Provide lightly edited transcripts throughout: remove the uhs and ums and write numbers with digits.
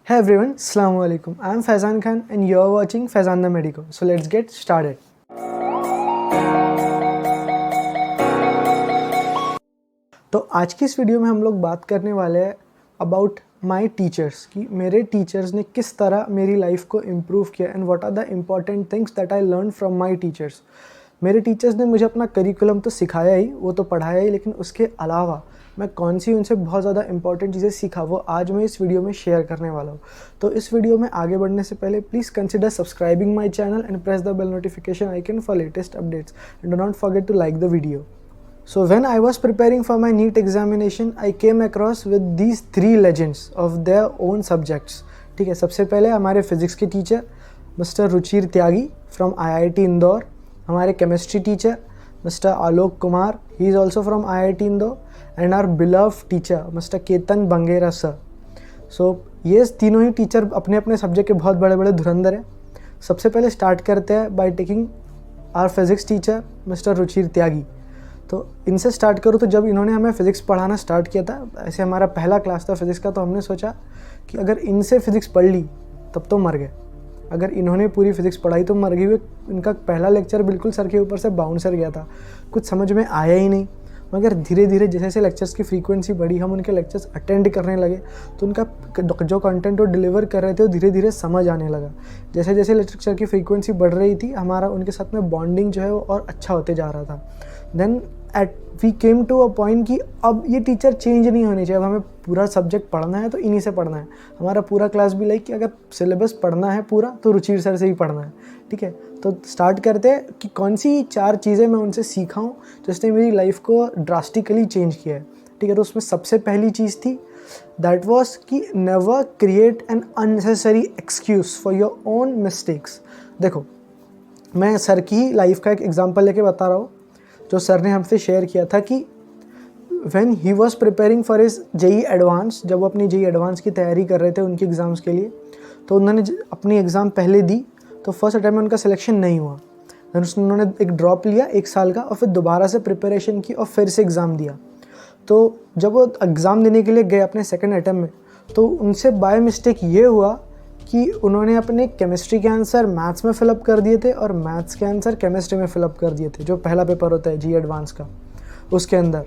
Hey everyone, Assalamu alaikum. I'm Faizan Khan and you're watching Faizan the Medico. So let's get started. तो आज की इस video में हम लोग बात करने वाले हैं अबाउट माई टीचर्स कि मेरे टीचर्स ने किस तरह मेरी लाइफ को इम्प्रूव किया and what are the important things that I learn from my teachers. मेरे टीचर्स ने मुझे अपना करिकुलम तो सिखाया ही, वो तो पढ़ाया ही, लेकिन उसके अलावा मैं कौन सी उनसे बहुत ज़्यादा इंपॉर्टेंट चीज़ें सीखा वो आज मैं इस वीडियो में शेयर करने वाला हूँ। तो इस वीडियो में आगे बढ़ने से पहले please consider subscribing my channel and press the bell notification icon for latest updates and do not forget to like the video. So when I was preparing for my NEET examination, I came across with these three legends of their own subjects. ठीक है, सबसे पहले हमारे physics के teacher mister Ruchir Tyagi from IIT Indore, हमारे chemistry teacher mister Alok Kumar, he is also from IIT Indore, and our beloved teacher mister Ketan Bangera sir. So ये तीनों ही teacher अपने अपने सब्जेक्ट के बहुत बड़े बड़े धुरंधर हैं। सबसे पहले स्टार्ट करते हैं by taking our physics teacher mister Ruchir Tyagi. तो इनसे स्टार्ट करूँ तो जब इन्होंने हमें फ़िज़िक्स पढ़ाना स्टार्ट किया था, ऐसे हमारा पहला क्लास था फिज़िक्स का, तो हमने सोचा कि अगर इनसे फ़िज़िक्स पढ़ ली तब तो मर गए। अगर इन्होंने पूरी फ़िज़िक्स पढ़ाई तो मर गई। इनका पहला लेक्चर बिल्कुल सर के ऊपर से बाउंसर गया था, कुछ समझ में आया ही नहीं। मगर धीरे धीरे जैसे जैसे लेक्चर्स की फ्रीक्वेंसी बढ़ी, हम उनके लेक्चर्स अटेंड करने लगे, तो उनका जो कंटेंट वो डिलीवर कर रहे थे वो धीरे धीरे समझ आने लगा। जैसे जैसे लेक्चर की फ्रीक्वेंसी बढ़ रही थी, हमारा उनके साथ में बॉन्डिंग जो है वो और अच्छा होते जा रहा था। Then we came to a point कि अब ये टीचर चेंज नहीं होने चाहिए, अब हमें पूरा सब्जेक्ट पढ़ना है तो इन्हीं से पढ़ना है। हमारा पूरा क्लास भी लाइक कि अगर सिलेबस पढ़ना है पूरा तो रुचिर सर से ही पढ़ना है। ठीक है, तो स्टार्ट करते हैं कि कौन सी 4 चीज़ें मैं उनसे सीखा हूँ जिसने मेरी लाइफ को ड्रास्टिकली चेंज किया है। ठीक है, तो उसमें सबसे पहली चीज़ थी दैट वॉज कि never create an unnecessary excuse for your own mistakes. देखो, मैं सर की लाइफ का एक एग्जाम्पल लेके बता रहा हूँ जो सर ने हमसे शेयर किया था कि when he was preparing for his JEE advance, जब वो अपनी जेई एडवांस की तैयारी कर रहे थे उनके एग्ज़ाम्स के लिए, तो उन्होंने अपनी एग्ज़ाम पहले दी तो फर्स्ट अटैम्प्ट में उनका सिलेक्शन नहीं हुआ। देन उन्होंने एक ड्रॉप लिया 1 साल का और फिर दोबारा से प्रिपरेशन की और फिर से एग्ज़ाम दिया। तो जब वो एग्ज़ाम देने के लिए गए अपने सेकेंड अटैम्प्ट में, तो उनसे बाय मिस्टेक ये हुआ कि उन्होंने अपने केमिस्ट्री के आंसर मैथ्स में फ़िलअप कर दिए थे और मैथ्स के आंसर केमिस्ट्री में फ़िलअप कर दिए थे, जो पहला पेपर होता है जी एडवांस का उसके अंदर।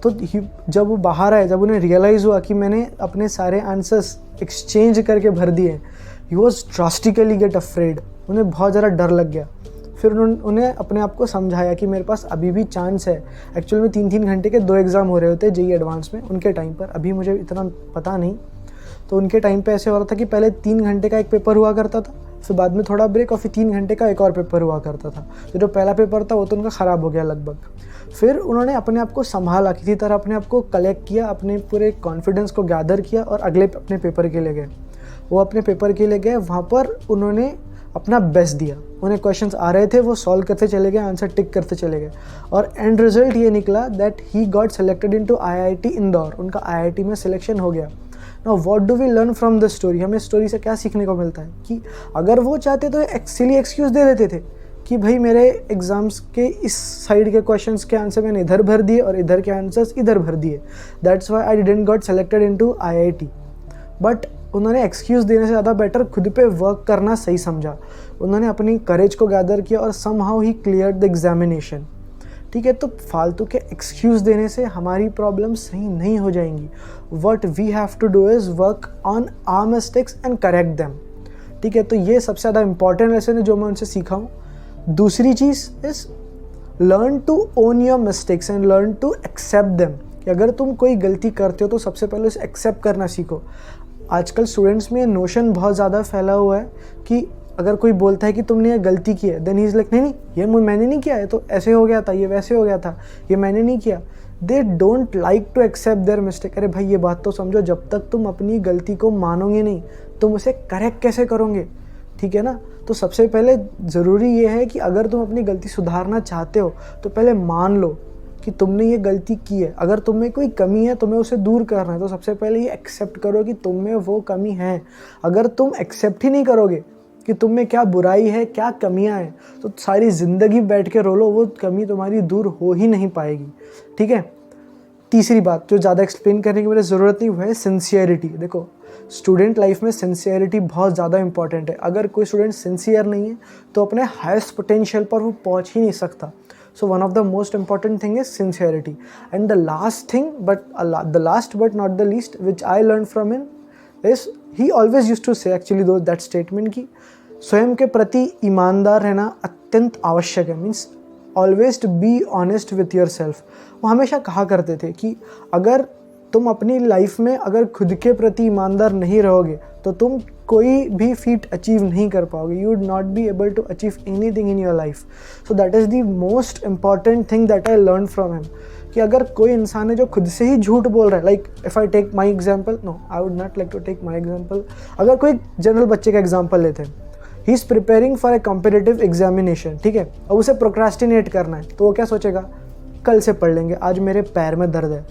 तो जब वो बाहर आए, जब उन्हें रियलाइज़ हुआ कि मैंने अपने सारे आंसर्स एक्सचेंज करके भर दिए, he was drastically gate afraid, उन्हें बहुत ज़्यादा डर लग गया। फिर उन्हें अपने आप को समझाया कि मेरे पास अभी भी चांस है। एक्चुअल में 3-3 घंटे के 2 एग्ज़ाम हो रहे होते जेई एडवांस में उनके टाइम पर, अभी मुझे इतना पता नहीं। तो उनके टाइम पे ऐसे हो रहा था कि पहले 3 घंटे का एक पेपर हुआ करता था, फिर बाद में थोड़ा ब्रेक और फिर 3 घंटे का एक और पेपर हुआ करता था। तो जो पहला पेपर था वो तो उनका ख़राब हो गया लगभग। फिर उन्होंने अपने आप को संभाला, किसी तरह अपने आप को कलेक्ट किया, अपने पूरे कॉन्फिडेंस को गैदर किया और अगले अपने पेपर के लिए गए। वो अपने पेपर के लिए गए, वहाँ पर उन्होंने अपना बेस्ट दिया। उन्हें क्वेश्चंस आ रहे थे, वो सॉल्व करते चले गए, आंसर टिक करते चले गए और एंड रिजल्ट ये निकला that he got selected into IIT Indore. उनका IIT में सिलेक्शन हो गया। Now what do we learn from this story? हमें स्टोरी से क्या सीखने को मिलता है कि अगर वो चाहते तो सिली एक्सक्यूज़ दे देते थे कि भाई मेरे एग्ज़ाम्स के इस साइड के क्वेश्चंस के आंसर मैंने इधर भर दिए और इधर के आंसर्स इधर भर दिए, that's why I didn't got selected into IIT। But उन्होंने एक्सक्यूज़ देने से ज़्यादा बेटर खुद पे वर्क करना सही समझा। उन्होंने अपनी करेज को गैदर किया और somehow he cleared the examination. ठीक है, तो फालतू के एक्सक्यूज़ देने से हमारी प्रॉब्लम सही नहीं हो जाएंगी। What we have to do is work on our mistakes and correct them. ठीक है, तो ये सबसे ज़्यादा इंपॉर्टेंट लेसन है जो मैं उनसे सीखा हूँ। दूसरी चीज़ is learn to own your mistakes and learn to accept them. कि अगर तुम कोई गलती करते हो तो सबसे पहले उसे एक्सेप्ट करना सीखो। आजकल स्टूडेंट्स में ये नोशन बहुत ज़्यादा फैला हुआ है कि अगर कोई बोलता है कि तुमने ये गलती की है, देन ही इज़ लाइक नहीं ये मैंने नहीं किया है, तो ऐसे हो गया था, ये वैसे हो गया था, ये मैंने नहीं किया। They don't like to accept their mistake. अरे भाई ये बात तो समझो, जब तक तुम अपनी गलती को मानोगे नहीं तुम उसे करेक्ट कैसे करोगे? ठीक है ना। तो सबसे पहले ज़रूरी ये है कि अगर तुम अपनी गलती सुधारना चाहते हो तो पहले मान लो कि तुमने ये गलती की है। अगर तुम में कोई कमी है, तुम्हें उसे दूर करना है, तो सबसे पहले ये एक्सेप्ट करो कि तुम में वो कमी है। अगर तुम एक्सेप्ट ही नहीं करोगे कि तुम में क्या बुराई है, क्या कमियां हैं, तो सारी ज़िंदगी बैठ के रो लो, वो कमी तुम्हारी दूर हो ही नहीं पाएगी। ठीक है। तीसरी बात जो ज़्यादा एक्सप्लेन करने की मेरी ज़रूरत नहीं, वो है सिंसियरिटी। देखो, स्टूडेंट लाइफ में सिंसियरिटी बहुत ज़्यादा इंपॉर्टेंट है। अगर कोई स्टूडेंट सिंसियर नहीं है तो अपने हाईएस्ट पोटेंशियल पर वो पहुंच ही नहीं सकता। So one of the most important thing is sincerity. And the last thing the last but not the least which I learn from him is he always used to say actually that statement की स्वयं के प्रति ईमानदार रहना अत्यंत आवश्यक है। Means always to be honest with yourself. वो हमेशा कहा करते थे कि अगर तुम अपनी लाइफ में अगर खुद के प्रति ईमानदार नहीं रहोगे तो तुम कोई भी फीट अचीव नहीं कर पाओगे। You would not be able to achieve anything in your life. So that is the most important thing that I learn from him कि अगर कोई इंसान है जो खुद से ही झूठ बोल रहा है, like if I take my example, no I would not like to take my example, अगर कोई जनरल बच्चे का एग्जाम्पल लेते हैं, he is preparing for a competitive examination, ठीक है, अब उसे प्रोक्रास्टिनेट करना है तो वो क्या सोचेगा, कल से पढ़ लेंगे, आज मेरे पैर में दर्द है,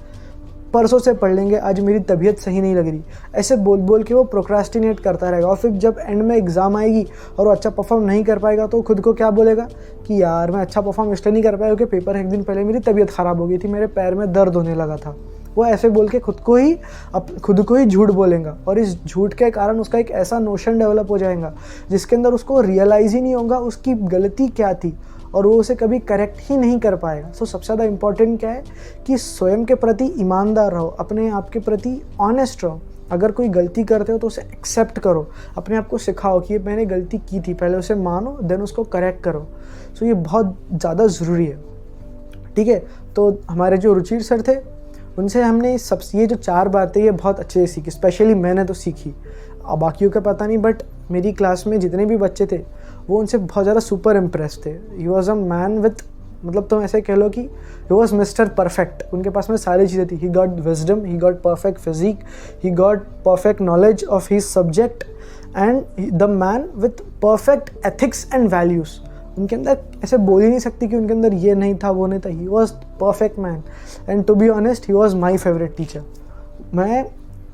परसों से पढ़ लेंगे, आज मेरी तबीयत सही नहीं लग रही। ऐसे बोल बोल के वो प्रोक्रास्टिनेट करता रहेगा और फिर जब एंड में एग्ज़ाम आएगी और वो अच्छा परफॉर्म नहीं कर पाएगा तो खुद को क्या बोलेगा कि यार मैं अच्छा परफॉर्म इसलिए नहीं कर पाया क्योंकि पेपर एक दिन पहले मेरी तबीयत ख़राब हो गई थी, मेरे पैर में दर्द होने लगा था। वो ऐसे बोल के खुद को ही झूठ बोलेगा और इस झूठ के कारण उसका एक ऐसा नोशन डेवलप हो जाएगा जिसके अंदर उसको रियलाइज़ ही नहीं होगा उसकी गलती क्या थी और वो उसे कभी करेक्ट ही नहीं कर पाएगा। सो सबसे ज़्यादा इम्पॉर्टेंट क्या है कि स्वयं के प्रति ईमानदार रहो, अपने आप के प्रति ऑनेस्ट रहो। अगर कोई गलती करते हो तो उसे एक्सेप्ट करो, अपने आप को सिखाओ कि ये मैंने गलती की थी, पहले उसे मानो देन उसको करेक्ट करो। सो ये बहुत ज़्यादा ज़रूरी है, ठीक है। तो हमारे जो रुचिर सर थे उनसे हमने ये जो 4 बातें ये बहुत अच्छे से सीखी, स्पेशली मैंने तो सीखी, अब बाकियों का पता नहीं, बट मेरी क्लास में जितने भी बच्चे थे वो उनसे बहुत ज़्यादा सुपर इम्प्रेस थे। ही वॉज अ मैन विथ, मतलब तुम ऐसे कह लो कि ही वॉज मिस्टर परफेक्ट। उनके पास में सारी चीज़ें थी। He got wisdom, he got perfect physique, he got perfect knowledge of his subject and the man with perfect ethics and values. उनके अंदर ऐसे बोल ही नहीं सकती कि उनके अंदर ये नहीं था वो नहीं था। He was perfect man and to be honest he was my favourite teacher. मैं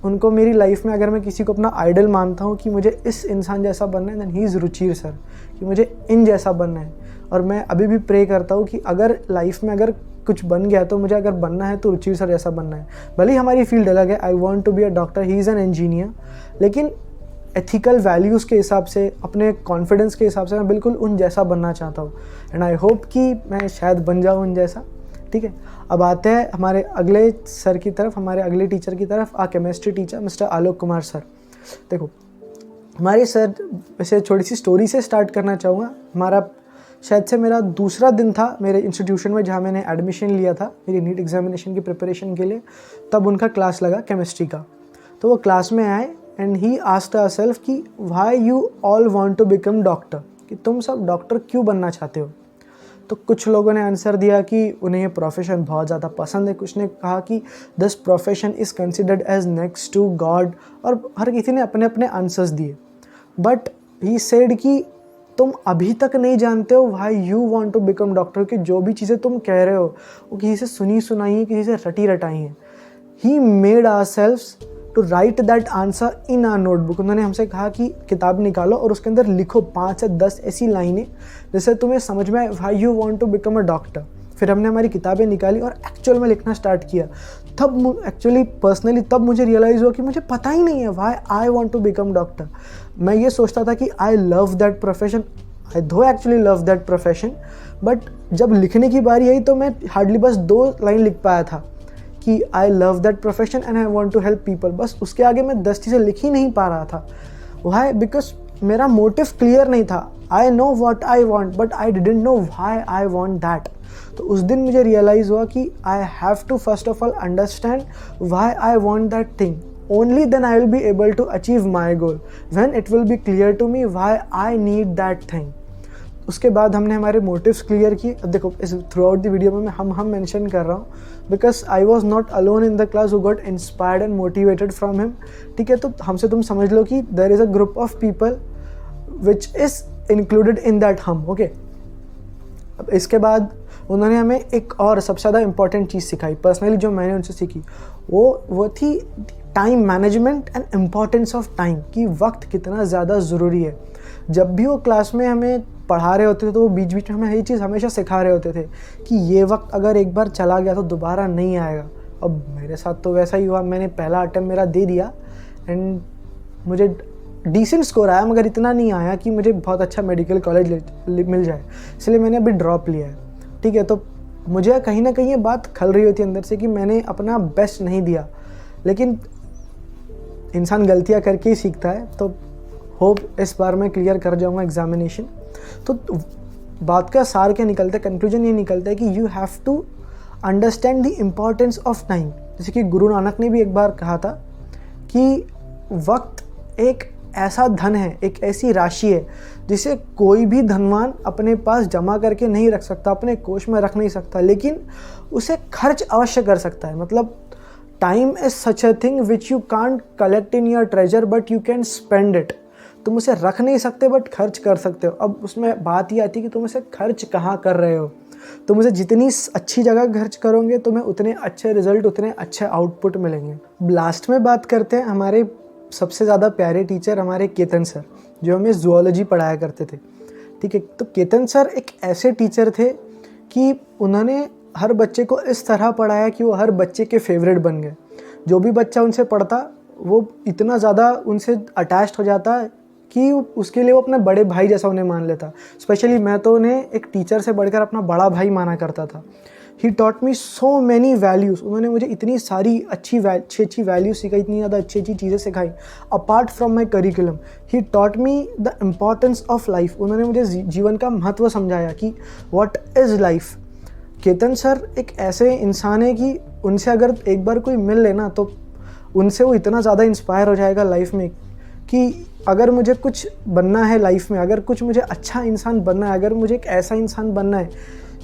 उनको मेरी लाइफ में अगर मैं किसी को अपना आइडल मानता हूँ कि मुझे इस इंसान जैसा बनना है, then he is Ruchir sir, कि मुझे इन जैसा बनना है। और मैं अभी भी प्रे करता हूँ कि अगर लाइफ में अगर कुछ बन गया तो मुझे अगर बनना है तो रुचिर सर जैसा बनना है। भले ही हमारी फील्ड अलग है, I want to be a doctor, he is an engineer, लेकिन एथिकल वैल्यूज़ के हिसाब से, अपने कॉन्फिडेंस के हिसाब से मैं बिल्कुल उन जैसा बनना चाहता हूँ एंड आई होप कि मैं शायद बन जाऊँ उन जैसा, ठीक है। अब आते हैं हमारे अगले सर की तरफ, हमारे अगले टीचर की तरफ, chemistry teacher mister Alok Kumar sir. देखो हमारे सर, वैसे छोटी सी स्टोरी से स्टार्ट करना चाहूँगा। हमारा शायद से मेरा दूसरा दिन था मेरे इंस्टीट्यूशन में जहाँ मैंने एडमिशन लिया था मेरी नीट एग्जामिनेशन की प्रिपरेशन के लिए, तब उनका क्लास लगा केमिस्ट्री का। तो वो क्लास में आए एंड ही आस्क्ड आवरसेल्फ कि why you all want to become doctor, कि तुम सब डॉक्टर क्यों बनना चाहते हो। तो कुछ लोगों ने आंसर दिया कि उन्हें ये प्रोफेशन बहुत ज़्यादा पसंद है, कुछ ने कहा कि this profession is considered as next to God, और हर किसी ने अपने अपने आंसर्स दिए। बट ही सेड कि तुम अभी तक नहीं जानते हो why you want to become doctor, कि जो भी चीज़ें तुम कह रहे हो वो किसी से सुनी सुनाई है, किसी से रटी रटाई हैं। He made ourselves to write that answer in our notebook. उन्होंने हमसे कहा कि किताब निकालो और उसके अंदर लिखो 5 से 10 ऐसी लाइनें जिससे तुम्हें समझ में आए why you want to become a doctor. फिर हमने हमारी किताबें निकाली और एक्चुअल में लिखना स्टार्ट किया। तब एक्चुअली पर्सनली तब मुझे रियलाइज़ हुआ कि मुझे पता ही नहीं है why I want to become doctor. मैं ये सोचता था कि I love that profession, I though actually love that profession, but जब लिखने की बारी आई तो मैं हार्डली बस 2 लाइन लिख पाया था कि I love that profession and I want to help people. बस उसके आगे मैं 10 चीज़ें लिख ही नहीं पा रहा था। व्हाई? बिकॉज मेरा मोटिव क्लियर नहीं था। I know what I want but I didn't know why I want that. तो उस दिन मुझे रियलाइज़ हुआ कि I have to first of all understand why I want that thing, only then I will be able to achieve my goal, when it will be clear to me why I need that thing. उसके बाद हमने हमारे motives clear किए। अब देखो इस through out the video में मैं हम मेंशन कर रहा हूँ because I was not alone in the class who got inspired and motivated from him, ठीक है। तो हमसे तुम समझ लो कि there is a group of people which is included in that हम, ओके। अब इसके बाद उन्होंने हमें एक और सबसे ज़्यादा इंपॉर्टेंट चीज़ सिखाई, पर्सनली जो मैंने उनसे सीखी वो थी time management and importance of time, कि वक्त कितना ज़्यादा ज़रूरी है। जब भी वो क्लास में हमें पढ़ा रहे होते थे तो वो बीच बीच में हमें ये चीज़ हमेशा सिखा रहे होते थे कि ये वक्त अगर एक बार चला गया तो दोबारा नहीं आएगा। अब मेरे साथ तो वैसा ही हुआ, मैंने पहला अटेम्प्ट मेरा दे दिया एंड मुझे डिसेंट स्कोर आया, मगर इतना नहीं आया कि मुझे बहुत अच्छा मेडिकल कॉलेज मिल जाए, इसलिए मैंने अभी ड्रॉप लिया है। ठीक है, तो मुझे कहीं ना कहीं ये बात खल रही होती है अंदर से कि मैंने अपना बेस्ट नहीं दिया, लेकिन इंसान गलतियाँ करके ही सीखता है। तो होप इस बार मैं क्लियर कर जाऊँगा एग्जामिनेशन। तो बात का सार क्या निकलता है, कंक्लूजन ये निकलता है कि you have to understand the importance of time. जैसे कि गुरु नानक ने भी एक बार कहा था कि वक्त एक ऐसा धन है, एक ऐसी राशि है जिसे कोई भी धनवान अपने पास जमा करके नहीं रख सकता, अपने कोष में रख नहीं सकता, लेकिन उसे खर्च अवश्य कर सकता है। मतलब time is such a thing which you can't collect in your treasure but you can spend it. तुम उसे रख नहीं सकते बट खर्च कर सकते हो। अब उसमें बात ये आती है कि तुम उसे खर्च कहाँ कर रहे हो। तुम उसे जितनी अच्छी जगह खर्च करोगे तुम्हें उतने अच्छे रिजल्ट, उतने अच्छे आउटपुट मिलेंगे। लास्ट में बात करते हैं हमारे सबसे ज़्यादा प्यारे टीचर, हमारे केतन सर, जो हमें जूलॉजी पढ़ाया करते थे। ठीक है, तो केतन सर एक ऐसे टीचर थे कि उन्होंने हर बच्चे को इस तरह पढ़ाया कि वो हर बच्चे के फेवरेट बन गए। जो भी बच्चा उनसे पढ़ता वो इतना ज़्यादा उनसे अटैच्ड हो जाता कि उसके लिए वो अपने बड़े भाई जैसा उन्हें मान लेता। स्पेशली मैं तो उन्हें एक टीचर से बढ़कर अपना बड़ा भाई माना करता था। He taught me so many values. उन्होंने मुझे इतनी सारी अच्छी वैल्यूज़ सिखाई, इतनी ज़्यादा अच्छी चीज़ें सिखाई apart from my curriculum. He taught me the importance of life. उन्होंने मुझे जीवन का महत्व समझाया कि what is life. Ketan sir एक ऐसे इंसान है कि उनसे अगर एक बार कोई मिल लेना तो उनसे वो इतना ज़्यादा इंस्पायर हो जाएगा लाइफ में कि अगर मुझे कुछ बनना है लाइफ में, अगर कुछ मुझे अच्छा इंसान बनना है, अगर मुझे एक ऐसा इंसान बनना है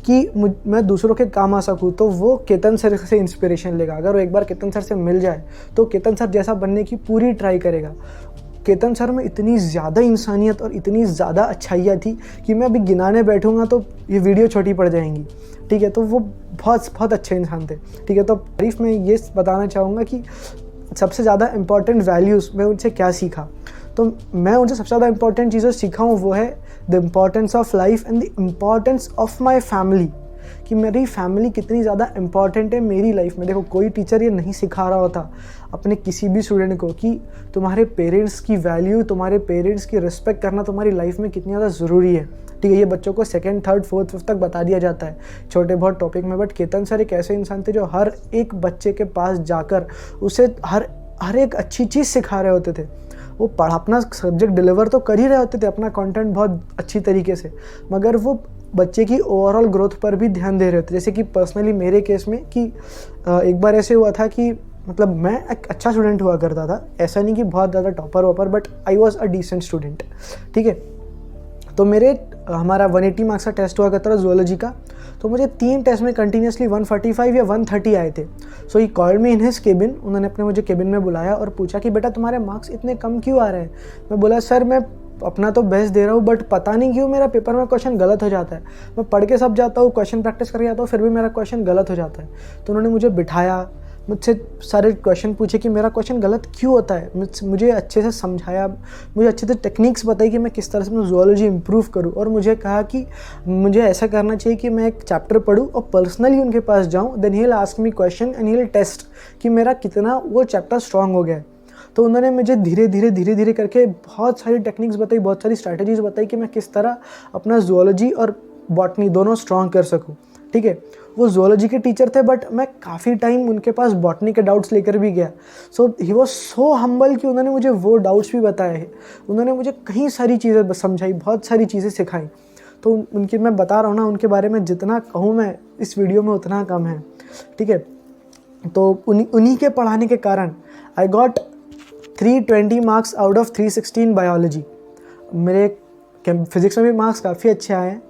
कि मैं दूसरों के काम आ सकूँ, तो वो केतन सर से इंस्पिरेशन लेगा। अगर वो एक बार केतन सर से मिल जाए तो केतन सर जैसा बनने की पूरी ट्राई करेगा। केतन सर में इतनी ज़्यादा इंसानियत और इतनी ज़्यादा अच्छाइयाँ थी कि मैं अभी गिनाने बैठूँगा तो ये वीडियो छोटी पड़ जाएंगी। ठीक है, तो वो बहुत अच्छे इंसान थे। ठीक है, तो तारीफ में ये बताना चाहूँगा कि सबसे ज़्यादा इम्पॉर्टेंट वैल्यूज़ मैं उनसे क्या सीखा। तो मैं उनसे सबसे ज़्यादा इम्पॉर्टेंट चीज़ें सीखा हूँ वो है the importance of life and the importance of my family, कि मेरी फैमिली कितनी ज़्यादा इम्पॉर्टेंट है मेरी लाइफ में। देखो, कोई टीचर ये नहीं सिखा रहा होता अपने किसी भी स्टूडेंट को कि तुम्हारे पेरेंट्स की वैल्यू, तुम्हारे पेरेंट्स की रिस्पेक्ट करना तुम्हारी लाइफ में कितनी ज़्यादा ज़रूरी है। ठीक है, ये बच्चों को 2nd, 3rd, 4th, 5th तक बता दिया जाता है छोटे बहुत टॉपिक में, बट केतन सर एक ऐसे इंसान थे जो हर एक बच्चे के पास जाकर उसे हर एक अच्छी चीज़ सिखा रहे होते थे। वो अपना सब्जेक्ट डिलीवर तो कर ही रहे होते थे, अपना कंटेंट बहुत अच्छी तरीके से, मगर वो बच्चे की ओवरऑल ग्रोथ पर भी ध्यान दे रहे थे। जैसे कि पर्सनली मेरे केस में कि एक बार ऐसे हुआ था कि मतलब मैं एक अच्छा स्टूडेंट हुआ करता था, ऐसा नहीं कि बहुत ज़्यादा टॉपर वॉपर, but I was a decent student. ठीक है, तो हमारा 180 मार्क्स का टेस्ट हुआ करता था जूलॉजी का, तो मुझे 3 टेस्ट में कंटिन्यूसली 145 या 130 आए थे। So he called me in his cabin. उन्होंने अपने मुझे केबिन में बुलाया और पूछा कि बेटा तुम्हारे मार्क्स इतने कम क्यों आ रहे हैं। मैं बोला सर मैं अपना तो बेस्ट दे रहा हूँ, बट पता नहीं क्यों मेरा पेपर में क्वेश्चन गलत हो जाता है। मैं पढ़ के सब जाता हूँ, क्वेश्चन प्रैक्टिस करके आता हूँ, फिर भी मेरा क्वेश्चन गलत हो जाता है। तो उन्होंने मुझे बिठाया, मुझसे सारे क्वेश्चन पूछे कि मेरा क्वेश्चन गलत क्यों होता है। मुझे अच्छे से समझाया, मुझे अच्छे से टेक्निक्स बताई कि मैं किस तरह से अपनी जूलॉजी इंप्रूव करूं, और मुझे कहा कि मुझे ऐसा करना चाहिए कि मैं एक चैप्टर पढूं और पर्सनली उनके पास जाऊं, then he will ask me question and he will test कि मेरा कितना वो चैप्टर स्ट्रांग हो गया है। तो उन्होंने मुझे धीरे धीरे करके बहुत सारी टेक्निक्स बताई, बहुत सारी स्ट्रैटेजीज बताई कि मैं किस तरह अपना जूलॉजी और बॉटनी दोनों स्ट्रांग कर सकूँ। ठीक है, वो जूलॉजी के टीचर थे, बट मैं काफ़ी टाइम उनके पास बॉटनी के डाउट्स लेकर भी गया। सो ही वॉज सो हम्बल कि उन्होंने मुझे वो डाउट्स भी बताए हैं। उन्होंने मुझे कई सारी चीज़ें समझाई, बहुत सारी चीज़ें सिखाई। तो उनकी मैं बता रहा हूँ ना, उनके बारे में जितना कहूँ मैं इस वीडियो में उतना कम है। ठीक है, तो उन्हीं के पढ़ाने के कारण I got 320 marks out of 316 biology. मेरे फिज़िक्स में भी मार्क्स काफ़ी अच्छे आए हैं,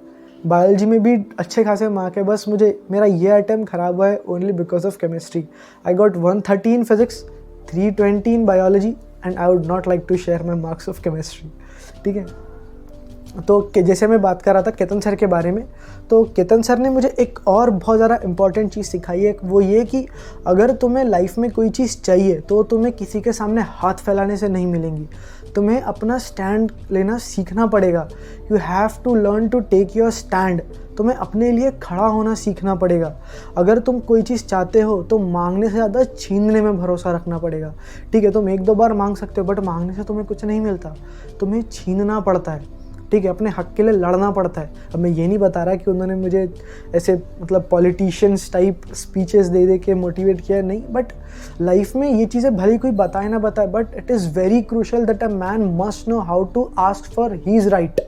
बायोलॉजी में भी अच्छे खासे मार्क है। बस मेरा ये अटैम्प्ट ख़राब हुआ है only because of chemistry. I got 130 in physics, 320 in biology, and I would not like to share my marks of chemistry. ठीक है, तो जैसे मैं बात कर रहा था केतन सर के बारे में, तो केतन सर ने मुझे एक और बहुत ज़्यादा इम्पॉर्टेंट चीज़ सिखाई है, वो ये कि अगर तुम्हें लाइफ में कोई चीज़ चाहिए तो तुम्हें किसी के सामने हाथ फैलाने से नहीं मिलेंगी, तुम्हें अपना स्टैंड लेना सीखना पड़ेगा। You have to learn to take your stand, तुम्हें अपने लिए खड़ा होना सीखना पड़ेगा। अगर तुम कोई चीज़ चाहते हो तो मांगने से ज़्यादा छीनने में भरोसा रखना पड़ेगा। ठीक है, तुम 1-2 बार मांग सकते हो, बट मांगने से तुम्हें कुछ नहीं मिलता, तुम्हें छीनना पड़ता है। ठीक है, अपने हक के लिए लड़ना पड़ता है। अब मैं ये नहीं बता रहा कि उन्होंने मुझे ऐसे मतलब पॉलिटिशियंस टाइप स्पीचेस दे दे के मोटिवेट किया, नहीं, बट लाइफ में ये चीज़ें भले कोई बताए ना बताए, but it is very crucial that a man must know how to ask for his right,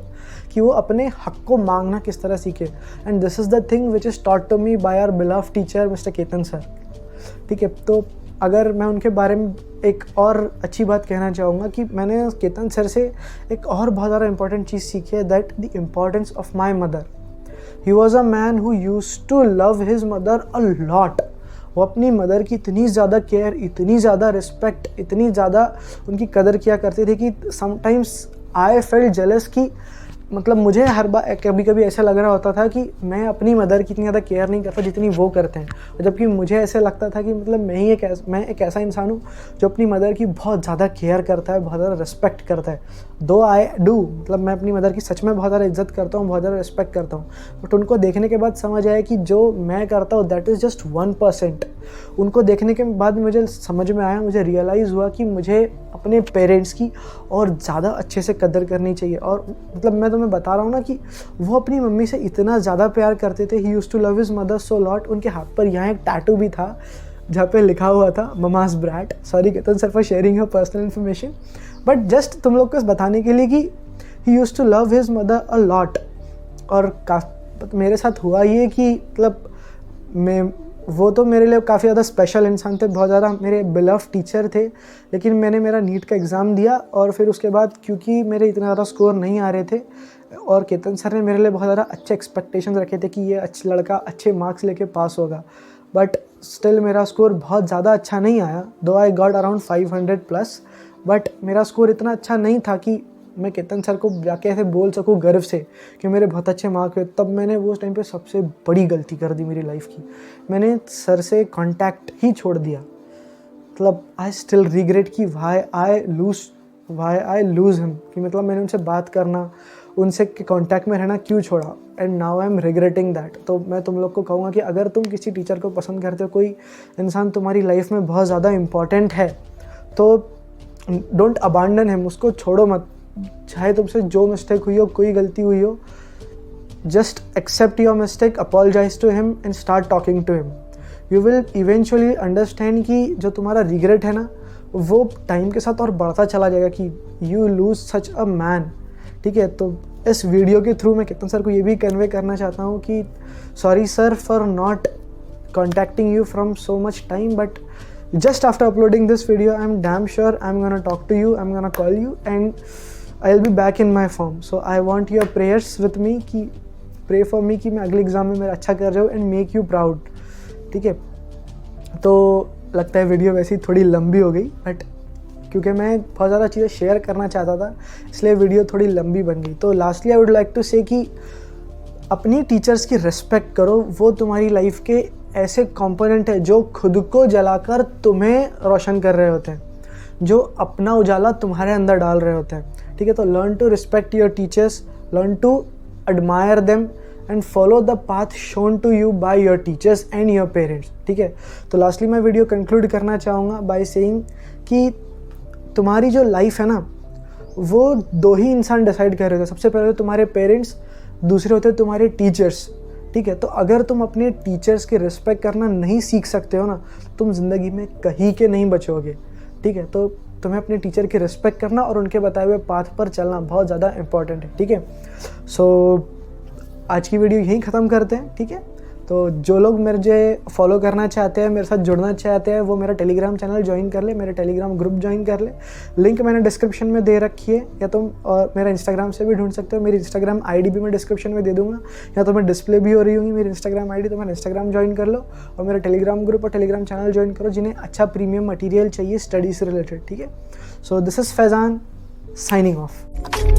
कि वो अपने हक को मांगना किस तरह सीखे। And this is the thing which is taught to me by our beloved teacher mister Ketan sir. ठीक है, तो अगर मैं उनके बारे में एक और अच्छी बात कहना चाहूँगा कि मैंने केतन सर से एक और बहुत ज़्यादा इंपॉर्टेंट चीज़ सीखी है, that the importance of my mother. He was a man who used to love his mother a lot. वो अपनी मदर की इतनी ज़्यादा केयर, इतनी ज़्यादा रिस्पेक्ट, इतनी ज़्यादा उनकी कदर किया करते थे कि समटाइम्स आई फेल्ट जेलस कि मतलब मुझे हर बार कभी कभी ऐसा लग रहा होता था कि मैं अपनी मदर की इतनी ज़्यादा केयर नहीं करता जितनी वो करते हैं, और जबकि मुझे ऐसे लगता था कि मतलब मैं एक ऐसा इंसान हूँ जो अपनी मदर की बहुत ज़्यादा केयर करता है, बहुत ज़्यादा रिस्पेक्ट करता है। दो आई डू, मतलब मैं अपनी मदर की सच में बहुत ज़्यादा इज्जत करता हूँ, बहुत ज़्यादा रिस्पेक्ट करता हूँ, बट उनको देखने के बाद समझ आया कि जो मैं करता हूँ दैट इज़ जस्ट 1%। उनको देखने के बाद मुझे समझ में आया, मुझे रियलाइज़ हुआ कि मुझे अपने पेरेंट्स की और ज़्यादा अच्छे से कदर करनी चाहिए। और मतलब मैं तुम्हें बता रहा हूँ ना कि वो अपनी मम्मी से इतना ज़्यादा प्यार करते थे। He used to love his mother so lot. उनके हाथ पर यहाँ एक टैटू भी था जहाँ पे लिखा हुआ था mama's brat. Sorry Ketan sir for sharing your personal information, but just तुम लोग को बताने के लिए कि he used to love his mother a lot. और मेरे साथ हुआ ये कि मतलब वो तो मेरे लिए काफ़ी ज़्यादा स्पेशल इंसान थे, बहुत ज़्यादा मेरे बिलव्ड टीचर थे, लेकिन मैंने मेरा नीट का एग्ज़ाम दिया और फिर उसके बाद क्योंकि मेरे इतना ज़्यादा स्कोर नहीं आ रहे थे और केतन सर ने मेरे लिए बहुत ज़्यादा अच्छे एक्सपेक्टेशंस रखे थे कि ये अच्छा लड़का अच्छे मार्क्स लेके पास होगा, बट स्टिल मेरा स्कोर बहुत ज़्यादा अच्छा नहीं आया। दो आई गॉट अराउंड 500+, बट मेरा स्कोर इतना अच्छा नहीं था कि मैं केतन सर को जाके ऐसे बोल सकूँ गर्व से कि मेरे बहुत अच्छे मार्क हुए। तब मैंने वो उस टाइम पे सबसे बड़ी गलती कर दी मेरी लाइफ की, मैंने सर से कांटेक्ट ही छोड़ दिया। मतलब आई स्टिल रिग्रेट कि वाई आई लूज़ हिम, कि मतलब मैंने उनसे बात करना, उनसे कांटेक्ट में रहना क्यों छोड़ा, and now I am regretting that. तो मैं तुम लोग को कहूँगा कि अगर तुम किसी टीचर को पसंद करते हो, कोई इंसान तुम्हारी लाइफ में बहुत ज़्यादा इम्पॉर्टेंट है, तो डोंट अबांडन हिम, उसको छोड़ो मत। चाहे तुमसे जो मिस्टेक हुई हो, कोई गलती हुई हो, just accept your mistake, apologise to him and start talking to him. You will eventually understand कि जो तुम्हारा रिग्रेट है ना, वो टाइम के साथ और बढ़ता चला जाएगा कि you lose such a man. ठीक है, तो इस वीडियो के थ्रू मैं केतन सर को ये भी कन्वे करना चाहता हूँ कि sorry sir for not contacting you from so much time, but just after uploading this video I'm damn sure I'm gonna talk to you, I'm gonna call you and I'll be back in my form. So I want your prayers with me कि pray for me कि मैं अगले exam में मेरा अच्छा कर रहा हूँ and make you proud। ठीक है, तो लगता है वीडियो वैसे ही थोड़ी लंबी हो गई, बट क्योंकि मैं बहुत ज़्यादा चीज़ें शेयर करना चाहता था इसलिए वीडियो थोड़ी लंबी बन गई। तो lastly I would like to say कि अपनी टीचर्स की रिस्पेक्ट करो। वो तुम्हारी लाइफ के ऐसे कंपोनेंट है जो खुद को जलाकर तुम्हें रोशन कर रहे होते हैं, जो अपना उजाला तुम्हारे अंदर डाल रहे होते हैं। ठीक है, तो learn to respect your teachers, learn to admire them and follow the path shown to you by your teachers and your parents. ठीक है, तो लास्टली मैं वीडियो कंक्लूड करना चाहूँगा बाय सेइंग कि तुम्हारी जो लाइफ है ना, वो दो ही इंसान डिसाइड कर रहे थे। सबसे पहले तुम्हारे पेरेंट्स, दूसरे होते तुम्हारे टीचर्स। ठीक है, तो अगर तुम अपने टीचर्स की रिस्पेक्ट करना नहीं सीख सकते हो ना, तुम ज़िंदगी में कहीं के नहीं बचोगे। ठीक है, तो तुम्हें अपने टीचर की रिस्पेक्ट करना और उनके बताए हुए पाथ पर चलना बहुत ज़्यादा इंपॉर्टेंट है। ठीक है, सो आज की वीडियो यहीं ख़त्म करते हैं। ठीक है, तो जो लोग मुझे फॉलो करना चाहते हैं, मेरे साथ जुड़ना चाहते हैं, वो मेरा टेलीग्राम चैनल ज्वाइन कर ले, मेरे टेलीग्राम ग्रुप ज्वाइन कर ले। लिंक मैंने डिस्क्रिप्शन में दे रखी है, या तुम और मेरा इंस्टाग्राम से भी ढूंढ सकते हो। मेरी इंस्टाग्राम आईडी भी मैं डिस्क्रिप्शन में दे दूंगा, या तो मैं डिस्प्ले भी हो रही होंगी मेरी इंस्टाग्राम आईडी, तो मेरा इंस्टाग्राम ज्वाइन कर लो और मेरा टेलीग्राम ग्रुप और टेलीग्राम चैनल ज्वाइन करो जिन्हें अच्छा प्रीमियम मटीरियल चाहिए स्टडी से रिलेटेड। ठीक है, so this is Faizan signing off.